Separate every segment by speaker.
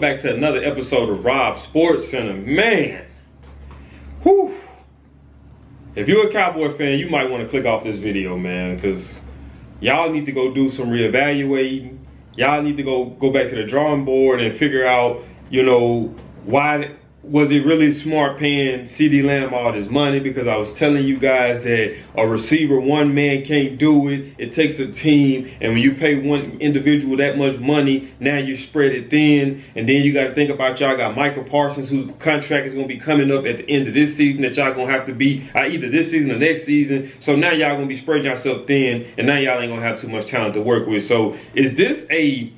Speaker 1: back to another episode of Rob Sports Center. Man, whew. If you're a Cowboy fan, you might want to click off this video, man, because y'all need to go do some reevaluating. Y'all need to go back to the drawing board and figure out, why was it really smart paying CeeDee Lamb all this money? Because I was telling you guys that a receiver, one man can't do it. It takes a team. And when you pay one individual that much money, now you spread it thin. And then you got to think about y'all got Michael Parsons, whose contract is going to be coming up at the end of this season that y'all going to have to be either this season or next season. So now y'all going to be spreading yourself thin. And now y'all ain't going to have too much talent to work with. So is this a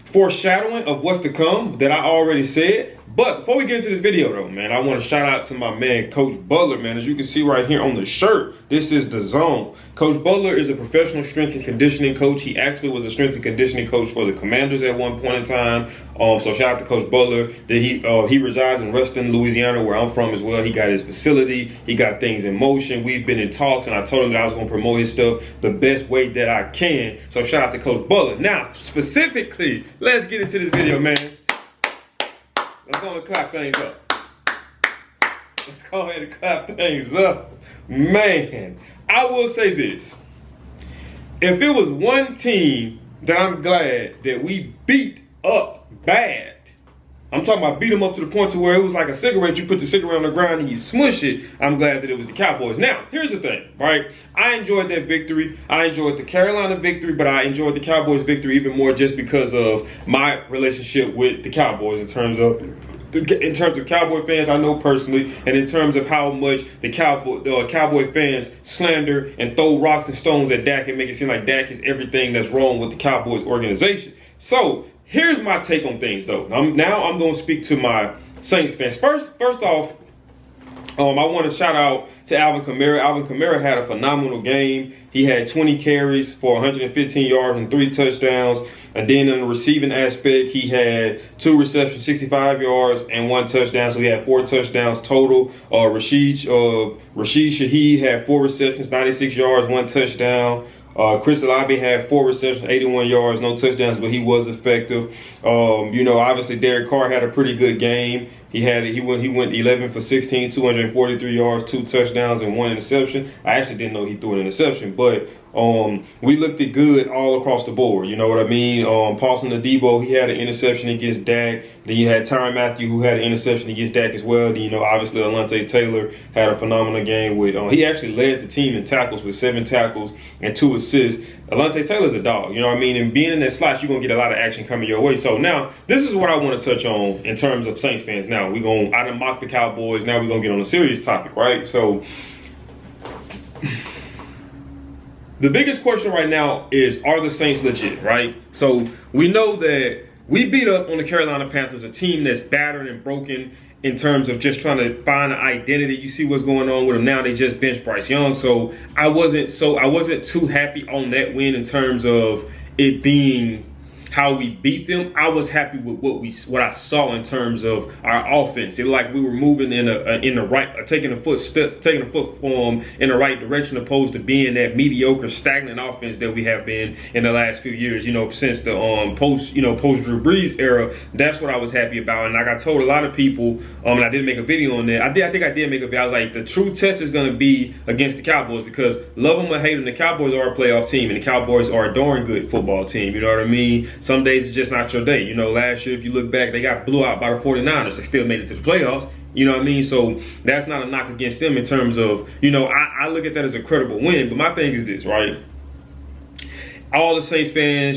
Speaker 1: foreshadowing of what's to come that I already said? But before we get into this video though, man, I want to shout out to my man, Coach Butler, man. As you can see right here on the shirt, this is the zone. Coach Butler is a professional strength and conditioning coach. He actually was a strength and conditioning coach for the Commanders at one point in time. So shout out to Coach Butler. That he resides in Ruston, Louisiana, where I'm from as well. He got his facility. He got things in motion. We've been in talks, and I told him that I was going to promote his stuff the best way that I can. So shout out to Coach Butler. Now, specifically, let's get into this video, man. Let's go and clap things up. Let's go ahead and clap things up. Man, I will say this. If it was one team that I'm glad that we beat up bad, I'm talking about beat them up to the point to where it was like a cigarette. You put the cigarette on the ground and you smush it. I'm glad that it was the Cowboys. Now, here's the thing, right? I enjoyed that victory. I enjoyed the Carolina victory, but I enjoyed the Cowboys victory even more just because of my relationship with the Cowboys in terms of Cowboy fans I know personally, and in terms of how much the Cowboy fans slander and throw rocks and stones at Dak and make it seem like Dak is everything that's wrong with the Cowboys organization. So here's my take on things, though. Now I'm going to speak to my Saints fans. First off, I want to shout out to Alvin Kamara. Alvin Kamara had a phenomenal game. He had 20 carries for 115 yards and 3 touchdowns. And then in the receiving aspect, he had 2 receptions, 65 yards, and 1 touchdown. So he had 4 touchdowns total. Rashid Shaheed had 4 receptions, 96 yards, 1 touchdown. Chris Olave had 4 receptions, 81 yards, no touchdowns, but he was effective. Obviously Derek Carr had a pretty good game. He went 11 for 16, 243 yards, 2 touchdowns, and 1 interception. I actually didn't know he threw an interception, but we looked at good all across the board. You know what I mean? Paulson Adebo, he had an interception against Dak. Then you had Tyrann Mathieu, who had an interception against Dak as well. Then, obviously Alontae Taylor had a phenomenal game with. He actually led the team in tackles with 7 tackles and 2 assists. Alontae Taylor's a dog, you know what I mean? And being in that slot, you're going to get a lot of action coming your way. So now, this is what I want to touch on in terms of Saints fans. Now, I done mocked the Cowboys. Now we're going to get on a serious topic, right? So the biggest question right now is, are the Saints legit, right? So we know that we beat up on the Carolina Panthers, a team that's battered and broken in terms of just trying to find an identity. You see what's going on with them now. They just benched Bryce Young. So I wasn't too happy on that win in terms of it being how we beat them. I was happy with what I saw in terms of our offense. It like we were moving in the right, taking a foot form in the right direction, opposed to being that mediocre, stagnant offense that we have been in the last few years. Since the post Drew Brees era. That's what I was happy about. And like I told a lot of people, and I did make a video on that. I think I did make a video. I was like, the true test is going to be against the Cowboys, because love them or hate them, the Cowboys are a playoff team, and the Cowboys are a darn good football team. You know what I mean? Some days it's just not your day. Last year, if you look back, they got blew out by the 49ers. They still made it to the playoffs. You know what I mean? So that's not a knock against them in terms of, I look at that as a credible win. But my thing is this, right? All the Saints fans,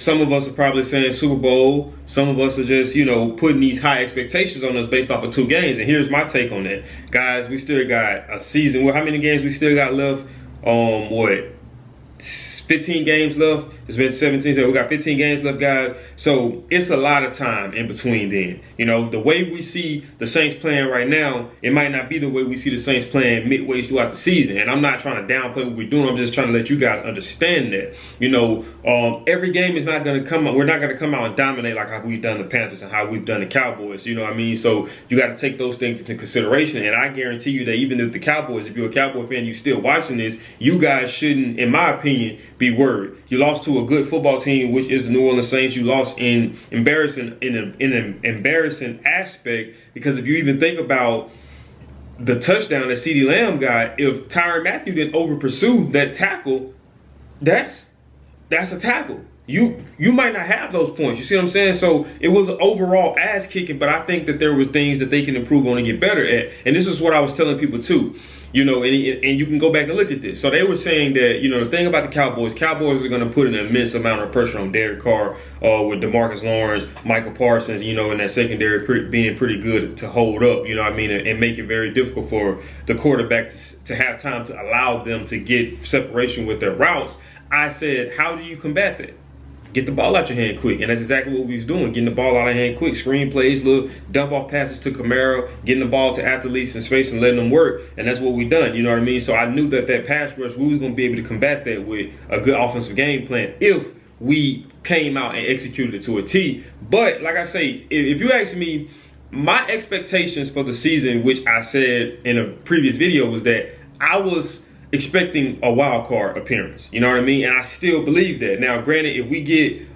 Speaker 1: some of us are probably saying Super Bowl. Some of us are just, putting these high expectations on us based off of 2 games. And here's my take on that. Guys, we still got a season. Well, how many games we still got left? 15 games left. It's been 17, so we got 15 games left, guys. So it's a lot of time in between then. The way we see the Saints playing right now, it might not be the way we see the Saints playing midway throughout the season. And I'm not trying to downplay what we're doing. I'm just trying to let you guys understand that. Every game is not going to come out. We're not going to come out and dominate like how we've done the Panthers and how we've done the Cowboys. You know what I mean? So you got to take those things into consideration. And I guarantee you that even if the Cowboys, if you're a Cowboy fan, you're still watching this, you guys shouldn't, in my opinion, be worried. You lost to a good football team, which is the New Orleans Saints. You lost in an embarrassing aspect, because if you even think about the touchdown that CeeDee Lamb got, if Tyrann Mathieu didn't over pursue that tackle, that's a tackle. You might not have those points. You see what I'm saying? So it was an overall ass kicking, but I think that there was things that they can improve on and get better at. And this is what I was telling people too. You know, and you can go back and look at this. So they were saying that, you know, the thing about the Cowboys are going to put an immense amount of pressure on Derek Carr with DeMarcus Lawrence, Michael Parsons, you know, and that secondary being pretty good to hold up, you know what I mean, and make it very difficult for the quarterback to have time to allow them to get separation with their routes. I said, how do you combat that? Get the ball out your hand quick. And that's exactly what we was doing, getting the ball out of hand quick. Screen plays, little dump off passes to Kamara, getting the ball to athletes in space and letting them work. And that's what we done, you know what I mean? So I knew that pass rush, we was going to be able to combat that with a good offensive game plan if we came out and executed it to a T. But like I say, if you ask me, my expectations for the season, which I said in a previous video, was that I was expecting a wild card appearance, you know what I mean? And I still believe that. Now, granted, if we get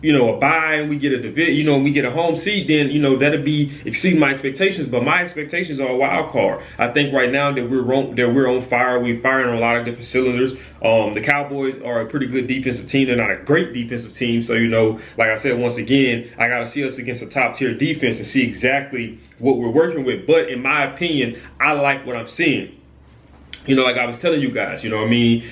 Speaker 1: you know, a bye and we get a division, you know, and we get a home seat, then, you know, that'll be exceeding my expectations. But my expectations are a wild card. I think right now that we're on fire. We're firing on a lot of different cylinders. The Cowboys are a pretty good defensive team. They're not a great defensive team. So, you know, like I said, once again, I got to see us against a top tier defense and see exactly what we're working with. But in my opinion, I like what I'm seeing. You know, like I was telling you guys, you know what I mean?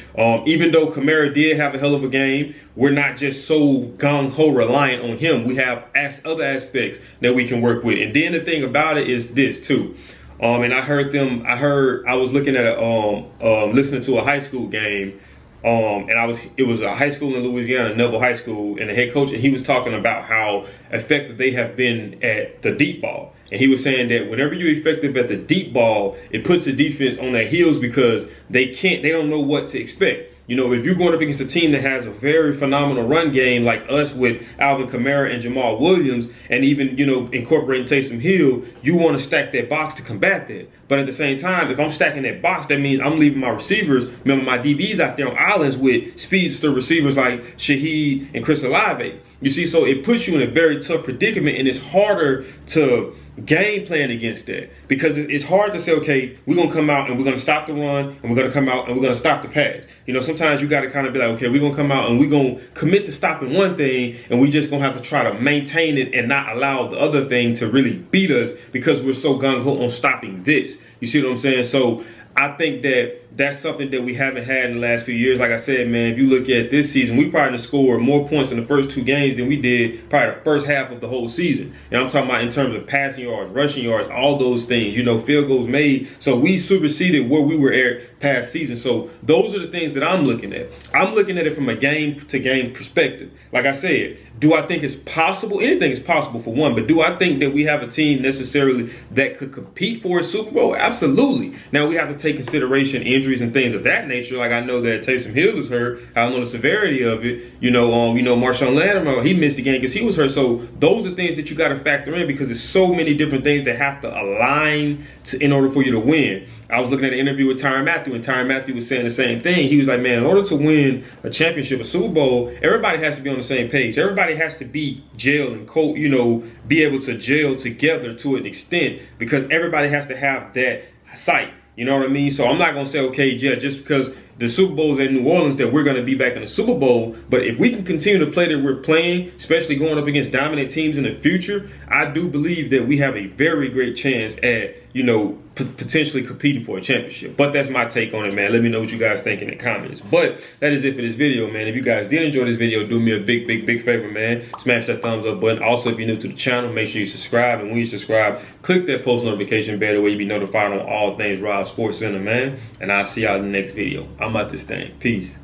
Speaker 1: Even though Kamara did have a hell of a game, we're not just so gung-ho reliant on him. We have other aspects that we can work with. And then the thing about it is this too. And I was looking at listening to a high school game. And it was a high school in Louisiana, Neville High School, and the head coach, and he was talking about how effective they have been at the deep ball. And he was saying that whenever you're effective at the deep ball, it puts the defense on their heels because they don't know what to expect. You know, if you're going up against a team that has a very phenomenal run game like us with Alvin Kamara and Jamal Williams, and even, you know, incorporating Taysom Hill, you want to stack that box to combat that. But at the same time, if I'm stacking that box, that means I'm leaving my receivers, remember my DBs out there on islands with speedster receivers like Shaheed and Chris Olave. You see, so it puts you in a very tough predicament, and it's harder to game plan against that, because it's hard to say, okay, we're going to come out and we're going to stop the run, and we're going to come out and we're going to stop the pass. You know, sometimes you got to kind of be like, okay, we're going to come out and we're going to commit to stopping one thing, and we just going to have to try to maintain it and not allow the other thing to really beat us because we're so gung-ho on stopping this. You see what I'm saying? So I think that that's something that we haven't had in the last few years. Like I said, man, if you look at this season, we probably scored more points in the first two games than we did probably the first half of the whole season. And I'm talking about in terms of passing yards, rushing yards, all those things, you know, field goals made. So we superseded where we were at past season. So those are the things that I'm looking at. I'm looking at it from a game-to-game perspective. Like I said, do I think it's possible? Anything is possible for one, but do I think that we have a team necessarily that could compete for a Super Bowl? Absolutely. Now we have to take consideration injuries and things of that nature. Like I know that Taysom Hill is hurt. I don't know the severity of it. You know, Marshawn Lattimore, he missed the game because he was hurt. So those are things that you got to factor in, because there's so many different things that have to align in order for you to win. I was looking at an interview with Tyrann Mathieu, and Tyrann Mathieu was saying the same thing. He was like, man, in order to win a championship, a Super Bowl, everybody has to be on the same page. Everybody has to be gel and be able to gel together to an extent, because everybody has to have that sight. You know what I mean? So I'm not going to say, okay, yeah, just because the Super Bowl's in New Orleans that we're going to be back in the Super Bowl. But if we can continue to play that we're playing, especially going up against dominant teams in the future, I do believe that we have a very great chance at, you know, potentially competing for a championship. But that's my take on it, man. Let me know what you guys think in the comments. But that is it for this video, man. If you guys did enjoy this video, do me a big favor, man. Smash that thumbs up button. Also, if you're new to the channel, make sure you subscribe. And when you subscribe, click that post notification bell where you be notified on all things Rob Sports Center, man. And I'll see y'all in the next video. I'm out this thing. Peace.